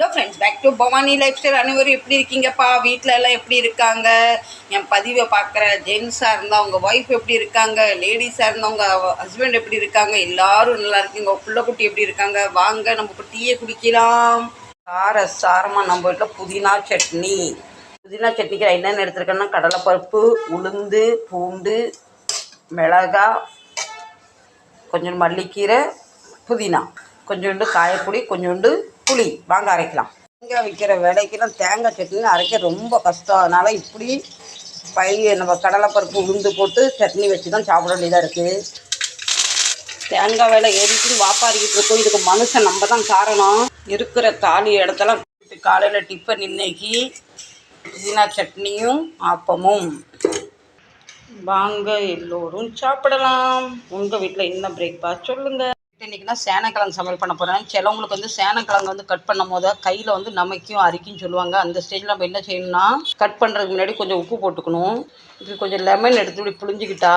Hello friends, back to Bhavani life style. அனைவரும் எப்படி இருக்கீங்கப்பா? வீட்டில் எல்லாம் எப்படி இருக்காங்க? என் பதிவை பார்க்குற ஜென்ஸாக இருந்தால் அவங்க ஒய்ஃப் எப்படி இருக்காங்க, லேடிஸாக இருந்தவங்க ஹஸ்பண்ட் எப்படி இருக்காங்க, எல்லாரும் நல்லா இருக்குங்க. பிள்ளைக்குட்டி எப்படி இருக்காங்க? வாங்க நம்ம இப்போ டீயை குடிக்கலாம். சாரமாக நம்ம வீட்டில் புதினா சட்னி. புதினா சட்னிக்கு என்னென்ன எடுத்துருக்கேன்னா கடலைப்பருப்பு, உளுந்து, பூண்டு, மிளகா, கொஞ்சம் மல்லிக்கீரை, புதினா, கொஞ்சோண்டு காயப்பொடி, கொஞ்சோண்டு புளி. வாங்க அரைக்கலாம். தேங்காய் விற்கிற விலைக்கெல்லாம் தேங்காய் சட்னி அரைக்க ரொம்ப கஷ்டம். அதனால் இப்படி நம்ம கடலைப்பருப்பு உளுந்து போட்டு சட்னி வச்சு தான் சாப்பிட வேண்டியதாக இருக்குது. தேங்காய் விலை ஏறிட்டு வாப்பாரிக்கிட்டு இருக்கோம். இதுக்கு மனுஷன் நம்ம தான் காரணம். இருக்கிற தாலி இடத்தெல்லாம் காலையில் டிஃபன் இன்னைக்கு புதினா சட்னியும் ஆப்பமும். வாங்க எல்லோரும் சாப்பிடலாம். உங்கள் வீட்டில் என்ன பிரேக்ஃபாஸ்ட் சொல்லுங்கள். இன்றைக்கினா சேனக்கிழங்கு சமையல் பண்ண போகிறேன். சிலவங்களுக்கு வந்து சேனக்கிழங்கு வந்து கட் பண்ணும் போது கையில் வந்து நமக்கும் அரிக்குன்னு சொல்லுவாங்க. அந்த ஸ்டேஜில் நம்ம என்ன செய்யணும்னா, கட் பண்ணுறதுக்கு முன்னாடி கொஞ்சம் உப்பு போட்டுக்கணும். இப்படி கொஞ்சம் லெமன் எடுத்து இப்படி புழிஞ்சிக்கிட்டா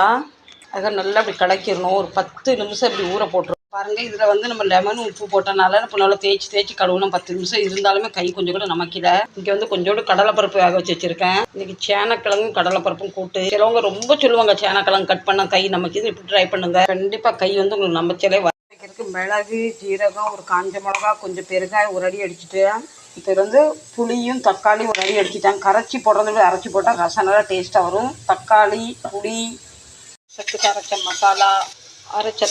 அதை நல்லா இப்படி கலக்கிடணும். ஒரு 10 நிமிஷம் இப்படி ஊற போட்டுரும். பாருங்கள், இதில் வந்து நம்ம லெமன் உப்பு போட்டனால இப்போ நல்லா தேய்ச்சி கழுவணும். 10 நிமிஷம் இருந்தாலுமே கை கொஞ்சம் கூட நமக்கில. இங்கே வந்து கொஞ்சோண்டு கடலைப்பருப்பு வேக வச்சுருக்கேன். இன்றைக்கி சேனக்கிழங்கும் கடலைப்பருப்பும் கூட்டு. சிலவங்க ரொம்ப சொல்லுவாங்க சேனக்கிழங்கு கட் பண்ண கை நமக்கு. இப்படி ட்ரை பண்ணுங்க. கண்டிப்பாக கை வந்து உங்களுக்கு நமச்சலே மிளகு, ஜீரகம், ஒரு காஞ்ச மிளகா, கொஞ்சம் பெருங்காயம் ஒரு அடி அடிச்சுட்டு, இப்போ வந்து புளியும் தக்காளி ஒரு அடி அடிச்சுட்டாங்க. கரைச்சி போடுறது அரைச்சி போட்டால் ரசம் நல்லா டேஸ்ட்டாக வரும். தக்காளி, புளி, சத்துக்கு அரைச்ச மசாலா, அரைச்ச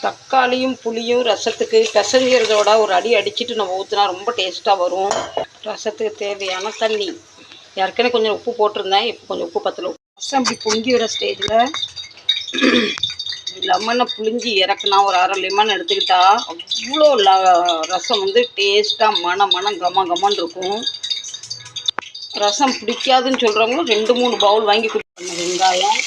தக்காளியும் புளியும் ரசத்துக்கு பிசைஞ்சிறதோட ஒரு அடி அடிச்சுட்டு நம்ம ஊற்றினா ரொம்ப டேஸ்ட்டாக வரும். ரசத்துக்கு தேவையான தண்ணி. ஏற்கனவே கொஞ்சம் உப்பு போட்டிருந்தேன், இப்போ கொஞ்சம் உப்பு பத்தல. ரசம் இப்படி பொங்கி வர ஸ்டேஜில் லெமனை புளிஞ்சி இறக்குனா, ஒரு அரை லெமன் எடுத்துக்கிட்டா அவ்வளோ ரசம் வந்து டேஸ்ட்டாக மனம் கமன்னு இருக்கும். ரசம் பிடிக்காதுன்னு சொல்கிறவங்களும் 2-3 பவுல் வாங்கி குடிப்பாங்க. வெங்காயம்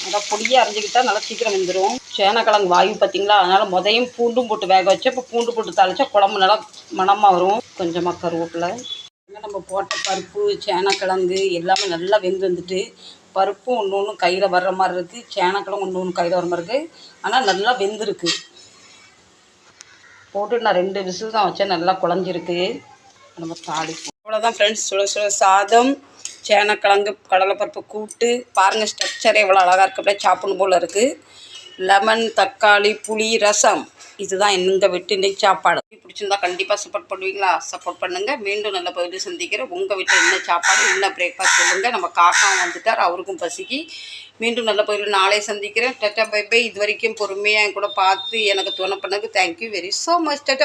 நல்லா பொடியாக அரைஞ்சிக்கிட்டா நல்லா சீக்கிரம் வெந்துடும். சேனக்கிழங்கு வாயு பார்த்திங்களா, அதனால் முதையும் பூண்டும் போட்டு வேக வச்சா, இப்போ பூண்டு போட்டு தாளித்தா குழம்பு நல்லா மணமாக வரும். கொஞ்சமாக கருவேப்பிலை. நம்ம போட்ட பருப்பு, சேனக்கிழங்கு எல்லாமே நல்லா வந்துட்டு பருப்பும் ஒன்று கையில் வர்ற மாதிரி இருக்குது. சேனக்கிழங்கு ஒன்று கையில் வர மாதிரி இருக்குது. ஆனால் நல்லா வெந்திருக்கு. போட்டு நான் 2 விசில் தான் வச்சேன். நல்லா குழஞ்சிருக்கு. நம்ம தாளிப்போம். அவ்வளோதான் ஃப்ரெண்ட்ஸ். சுட சாதம், சேனக்கிழங்கு, கடலைப்பருப்பு கூட்டு. பாருங்கள், ஸ்ட்ரக்சரே எவ்வளோ அழகாக இருக்குது. அப்படியே சாப்பிடணும் போல் இருக்குது. லெமன், தக்காளி, புளி, ரசம். இதுதான் எங்கள் வீட்டு இன்றைக்கி சாப்பாடு. பிடிச்சிருந்தா கண்டிப்பாக சப்போர்ட் பண்ணுவீங்களா? சப்போர்ட் பண்ணுங்கள். மீண்டும் நல்ல பதில் சந்திக்கிறேன். உங்கள் வீட்டில் என்ன சாப்பாடு, என்ன பிரேக்ஃபாஸ்ட் சொல்லுங்கள். நம்ம காக்காவும் வந்துட்டார், அவருக்கும் பசிக்கு. மீண்டும் நல்ல பதில் நாளை சந்திக்கிறேன். Tata bye bye. இது வரைக்கும் பொறுமையாக என் கூட பார்த்து எனக்கு துணை பண்ணதுக்கு thank you very so much. Ta-ta.